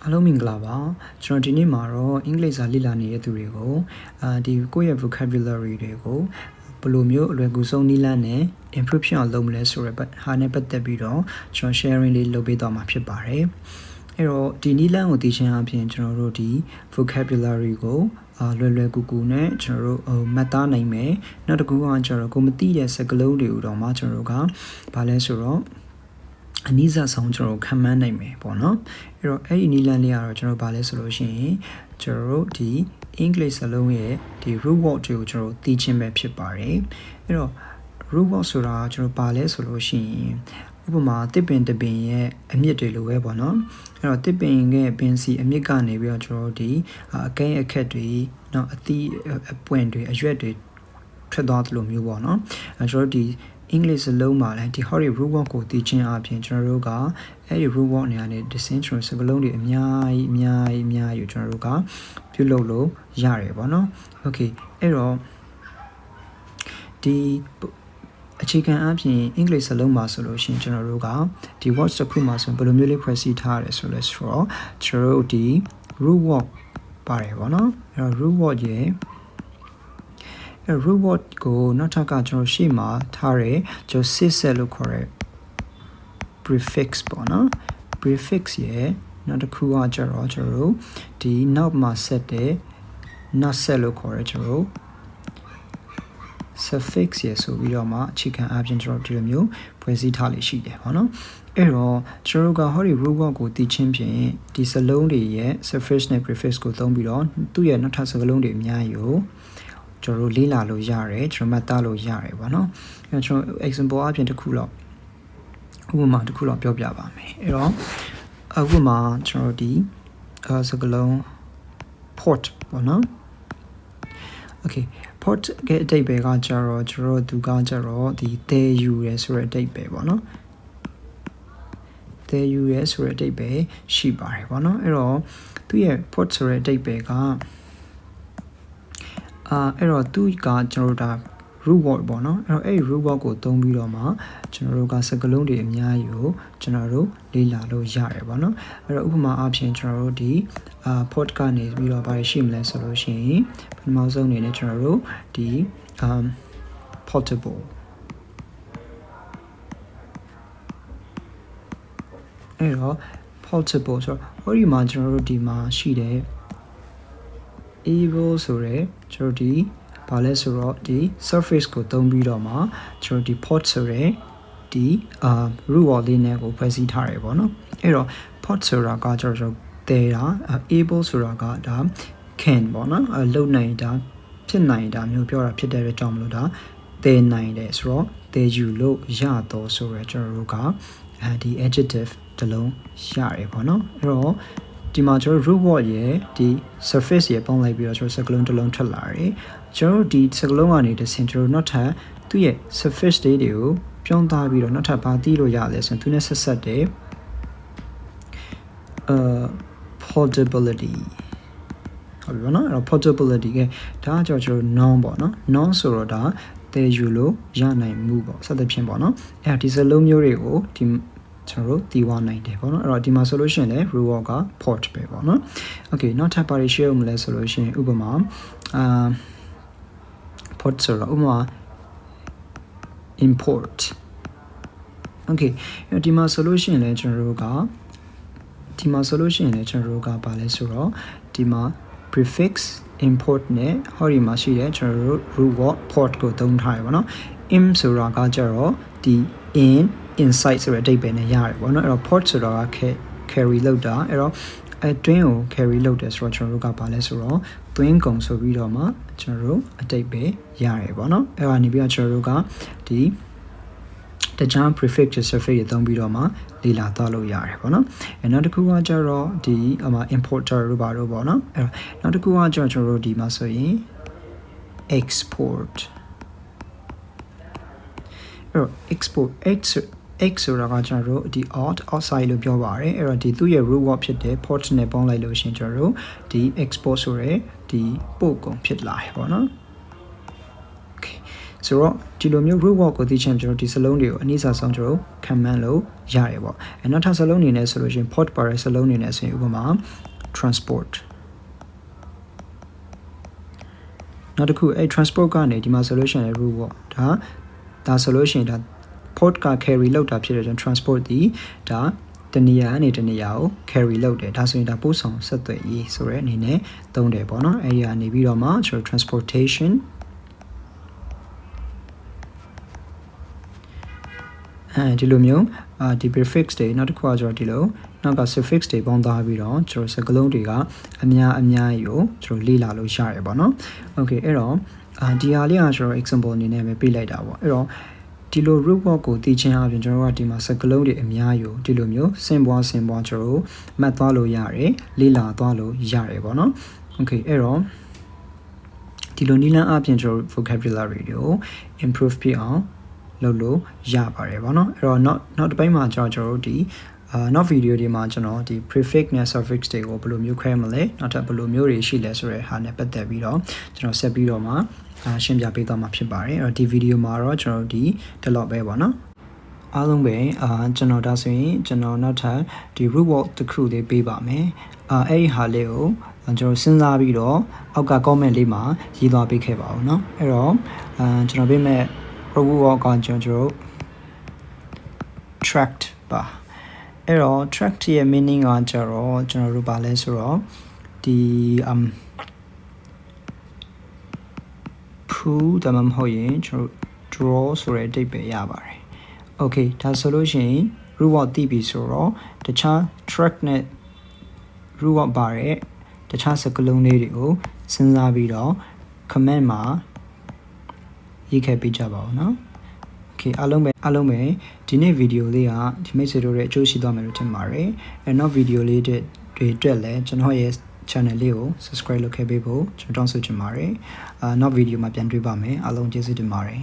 အားလုံးမင်္ဂလာပါကျွန်တော်ဒီနေ့မှာတော့အင်္ဂလိပ်စာလေ့လာနေတဲ့သူတွေကိုဒီကိုယ့်ရဲ့ vocabulary တွေကိုဘယ်လိုမျိုးအလွယ်ကူဆုံးနည်းလမ်းနဲ့ improve ဖြစ်အောင်လုပ်မလဲဆိုရယ်ဟာနဲ့ပတ်သက်ပြီးတော့ကျွန်တော် sharing လေးလုပ်ပေးသွားမှာဖြစ်ပါတယ်အဲ့တော့ဒီနည်းလမ်းကိုသိချင်အပြင်ကျွန်တော်တို့ဒီ vocabulary ကိုလွယ်ကူကူနဲ့ကျွန်တော်တို့မှတ်သားနိုင်မယ်နောက်တစ်ခုကကျွန်တော်ကိုမသိတဲ့စကားလုံးတွေကိုတော့မှကျွန်တော်တို့ကဘာလဲဆိုတော့အနည်းစားဆုံးကျွန်တော်ခံမှန်းနိုင်မယ်ပေါ့နော်အဲ့တော့အဲ့ဒီနည်းလမ်းလေးကတော့ကျွန်တော်ဗာလဲဆိုလို့ရှိရင်ကျွန်တော်တို့ဒီ English စလုံးရဲ့ဒီ root word တွေကိုကျွန်တော်သိချင်းပဲဖြစ်ပါတယ်အဲ့တော့ root word ဆိုတာကျွန်တော်ဗာလဲဆိုလို့ရှိရင်ဥပမာတစ်ပင်တစ်ပင်ရဲ့အမြစ်တွေလိုပဲပေါ့နော်အဲ့တော့တစ်ပင်ရဲ့ပင်စီအမြစ်ကနေပြီးတော့ကျွန်တော်ဒီအကဲအခက်တွေနောက်အသီးအပွင့်တွေအရွက်တွေထွက်သွားသလိုမျိုးပေါ့နော်အဲ့ကျွန်တော်ဒီEnglish စလုံးမှာလည်းဒီ hori root word ကိုသိချင်းအပြင်ကျွန်တော်တို့ကအဲ့ဒီ root word နေရာနဲ့ distinction စကားလုံးတွေအများကြီးကျွန်တော်တို့ကပြုလုပ်လို့ရတယ်ပေါ့နော် okay အဲ့တော့ဒီအခြေခံအပြင် English စလုံးမှာဆိုလို့ရှိရင်ကျွန်တော်တို့ကဒီ words တစ်ခုမှာဆိုဘယ်လိုမျိုးလေးဖွဲ့စည်းထားရတယ်ဆိုလဲဆိုတော့ကျွန်တော်တို့ဒီ root word ပါတယ်ပေါ့နော်အဲ့တော့ root word ရဲ့root word ကိုနောက်ထပ်ကကျွန်တော်ရှေ့မှာထားရဲကျွန်တော် set လို့ခေါ်ရဲ prefix ပေါ့နော် prefix ရဲ့နောက်တစ်ခုကကျတော့ကျွန်တော်ဒီနောက်မှာ set တဲ့ not set လို့ခေါ်ရဲကျွန်တော် suffix ရဲ့ဆိုပြီးတော့မှအခြေခံအပြင်ကျွန်တော်ဒီလိုမျိုးဖွဲ့စည်းထားလိမ့်ရှိတယ်ပေါ့နော်အဲ့တော့ကျွန်တော်ကဟောဒီ root word ကိုသိချင်းဖြင့်ဒီစလုံးတွေရဲ့ suffix နဲ့ prefix ကိုသုံးပြီးတော့သူ့ရဲ့နောက်ထပ်စကားလုံးတွေအများကြီးကိုကျွန်တော်လေးလာလို့ရတယ်ကျွန်တော်မှတ်သားလို့ရတယ်ပေါ့နော်အဲ့ကျွန်တော် example အပြင်တစ်ခုတော့ဥပမာတစ်ခုတော့ပြောပြပါမယ်အဲ့တော့ဥပမာကျွန်တော်ဒီစကားလုံး port ပေါ့နော် okay port ကအဓိပ္ပာယ်ကကျတော့ကျွန်တော်သူကကျတော့ဒီတဲယူရဲဆိုတဲ့အဓိပ္ပာယ်ပေါ့နော်တဲယူရဲဆိုတဲ့အဓိပ္ပာယ်ရှိပါတယ်ပေါ့နော်အဲ့တော့သူရဲ့ port ဆိုတဲ့အဓိပ္ပာယ်ကအဲ့တော့သူကကျွန်တော်တို့ဒါ root word ပေါ့နော်အဲ့တော့အဲ့ root word ကိုသုံးပြီးတော့မှကျွန်တော်တို့ကစကားလုံးတွေအများကြီးကိုကျွန်တော်တို့လေ့လာလို့ရတယ်ပေါ့နော်အဲ့တော့ဥပမာအားဖြင့်ကျွန်တော်တို့ဒီport ကနေပြီးတော့ဘာရှိမလဲဆိုလို့ရှိရင်ပထမဆုံးအနေနဲ့ကျွန်တော်တို့ဒီ portable အဲ့တော့ portable ဆိုတော့ဟိုဒီမှာကျွန်တော်တို့ဒီမှာရှိတဲ့ able ဆိုရဲကျွန်တော်ဒီဘာလဲဆိုတော့ဒီ surface ကိုသုံးပြီးတော့မှကျွန်တော်ဒီ port ဆိုရဲဒီ root word လေးနဲ့ကိုဖွဲ့စည်းထားရပေါ့နော်အဲ့တော့ port ဆိုတာကကျွန်တော်တဲတာ able ဆိုတာကဒါ can ပေါ့နော်လုံနိုင်တာဖြစ်နိုင်တာမျိုးပြောတာဖြစ်တဲ့အတွက်ကြောင့်မလို့ဒါတဲနိုင်တယ်ဆိုတော့တဲယူလို့ရတော့ဆိုရဲကျွန်တော်တို့ကဒီ adjective တလုံးရတယ်ပေါ့နော်အဲ့တော့ဒီမှာကျွန်တော် root word ရဲ့ဒီ surface ရဲ့ပေါင်းလိုက်ပြီးတော့ကျွန်တော်စကားလုံးတစ်လုံးထွက်လာတယ်ကျွန်တော်ဒီစကားလုံးကနေတစ်ဆင့်ကျွန်တော်နောက်ထပ်သူ့ရဲ့ surface တွေကိုပြောင်းသားပြီးတော့နောက်ထပ်ဘာသိလို့ရလဲဆိုရင်သူနဲ့ဆက်ဆက်တဲ့portability ဟုတ်ပြီပေါ့နော်အဲ့တော့ portability ကဒါကကျွန်တော် noun ပေါ့နော် noun ဆိုတော့ဒါတည်ယူလို့ရနိုင်မှုပေါ့စသဖြင့်ပေါ့နော်အဲ့ဒီစလုံးမျိုးတွေကိုဒီကျွန်တော်တို့တီးဝနိုင်တယ်ပေါ့နော်အဲ့တော့ဒီမှာဆိုလို့ရှိရင်လည်း root word က port ပဲပေါ့နော် okay နောက်ထပ်ပါရီ share မလဲဆိုလို့ရှိရင်ဥပမာport ဆိုတော့ဥပမာ import okay အဲ့ဒီမှာဆိုလို့ရှိရင်လည်းကျွန်တော်တို့ကဘာလဲဆိုတော့ဒီမှာ prefix import နဲ့ဟောဒီမှာရှိတဲ့ကျွန်တော်တို့ root word port ကိုသုံးထားရပါတော့ im ဆိုတာကကြတော့ဒီ inside ဆိုတဲ့အဓိပ္ပာယ်နဲ့ရတယ်ပေါ့နော်အဲ့တော့ port ဆိုတာက carry လုပ်တာအဲ့တော့အတွင်းကို carry လုပ်တယ်ဆိုတော့ကျွန်တော်တို့ကဘာလဲဆိုတော့သွင်းကုန်ဆိုပြီးတော့မှကျွန်တော်တို့အဓိပ္ပာယ်ရတယ်ပေါ့နော်အဲ့ဒါနေပြီးတော့ကျွန်တော်တို့ကဒီတခြား prefix suffix တွေသုံးပြီးတော့မှလေ့လာသွားလို့ရတယ်ပေါ့နော်အဲ့နောက်တစ်ခုကကျတော့ဒီ importer တို့ပါတော့ပေါ့နော်အဲ့နောက်တစ်ခုကကျတော့ကျွန်တော်တို့ဒီမှာဆိုရင် export အဲ့တော့ export x ဆိုတာကကျွန်တော်တို့ဒီ outside လို့ပြောပါတယ်အဲ့တော့ဒီသူ့ရဲ့ root word ဖြစ်တဲ့ port နဲ့ပေါင်းလိုက်လို့ရှင်ကျွန်တော်တို့ဒီ export ဆိုရဲဒီပို့ကုန်ဖြစ်လာတယ်ပေါ့နော် okay ဆိုတော့ဒီလိုမျိုး root word ကိုသိချင်ကျွန်တော်ဒီစလုံးတွေကိုအနည်းစားဆုံးကျွန်တော် command လို့ရတယ်ပေါ့အဲနောက်ထပ်စလုံးအနေနဲ့ဆိုလို့ရှိရင် port ပါတဲ့စလုံးအနေနဲ့ဆိုရင်ဥပမာ transport နောက်တစ်ခုအဲ transport ကနေဒီမှာဆိုလို့ရှိရင် root word ဒါဆိုလို့ရှိရင်ဒါ port က carry လောက်တာဖြစ်တဲ့ကြောင့် transport ဒီဒါတနေရာကနေတနေရာကို carry လုပ်တယ်ဒါဆိုရင်ဒါပို့ဆောင်ဆက်သွယ်ရေးဆိုတဲ့အနေနဲ့သုံးတယ်ပေါ့နော်အဲဒီကနေပြီးတော့မှကျွန်တော် transportation ဒီလိုမျိုးဒီ prefix တွေနောက်တစ်ခုကကျွန်တော်ဒီလိုနောက်က suffix တွေပေါင်းသားပြီးတော့ကျွန်တော်စကားလုံးတွေကအများကြီးကိုကျွန်တော်လေ့လာလို့ရတယ်ပေါ့နော် okay အဲ့တော့ဒီဟာလေးကကျွန်တော် example အနေနဲ့ပဲပြလိုက်တာပေါ့အဲ့တော့ဒီလို root word ကိုသိချင်းအပြင်ကျွန်တော်တို့ကဒီမှာစကားလုံးတွေအများကြီးကိုဒီလိုမျိုးစင်ပွားကျွန်တော်တို့မှတ်သွားလို့ရတယ်လေ့လာသွားလို့ရတယ်ပေါ့နော် okay အဲ့တော့ဒီလိုနည်းလမ်းအပြင်ကျွန်တော်တို့ vocabulary တွေကို improve ဖြစ်အောင်လုပ်လို့ရပါတယ်ပေါ့နော်အဲ့တော့နောက်တစ်ပိုင်းမှာကျွန်တော်တို့ဒီနောက်ဗီဒီယိုဒီမှာကျွန်တော်ဒီ prefix နဲ့ suffix တွေကိုဘယ်လိုမျိုးခွဲမလဲနောက်ထပ်ဘယ်လိုမျိုးတွေရှိလဲဆိုတဲ့ဟာနဲ့ပတ်သက်ပြီးတော့ကျွန်တော်ဆက်ပြီးတော့မှရှင်းပြပေးသွားမှာဖြစ်ပါတယ်အဲ့တော့ဒီဗီဒီယိုမှာတော့ကျွန်တော်ဒီလောက်ပဲပေါ့နော်အားလုံးပဲကျွန်တော်ဒါဆိုရင်ကျွန်တော်နောက်ထပ်ဒီ root word တစ်ခုလေးပေးပါမယ်အဲ့ဒီဟာလေးကိုကျွန်တော်စဉ်းစားပြီးတော့အောက်က comment လေးမှာရေးသွားပေးခဲ့ပါဦးเนาะအဲ့တော့ကျွန်တော်ပေးမဲ့ root word ကကျွန်တော် tract ပါအဲ့တော့ tract ရဲ့ meaning ကကျတော့ကျွန်တော်တို့ဗာလဲဆိုတော့ဒီဒါမှမဟုတ်ရင်ကျွန်တော် draw ဆိုတဲ့အဓိပ္ပာယ်ရပါတယ် okay ဒါဆိုလို့ရှိရင် root word သိပြီဆိုတော့တခြား track နဲ့ root word ပါတဲ့တခြားစကားလုံးလေးတွေကိုစဉ်းစားပြီးတော့ comment မှာရေးခဲ့ပေးကြပါဦးเนาะ okay အားလုံးပဲဒီနေ့ဗီဒီယိုလေးကဒီမိတ်ဆွေတို့ရဲ့အကျိုးရှိသွားမယ်လို့ထင်ပါတယ်အဲနောက်ဗီဒီယိုလေးတွေအတွက်လည်းကျွန်တော်ရဲ့ channel လေးကို subscribe လုပ်ခဲ့ပေးဖို့ကျွန်တော်တောင်းဆိုချင်ပါတယ်နောက်ဗီဒီယိုမှာပြန်တွေ့ပါမယ်အားလုံးကျေးဇူးတင်ပါတယ်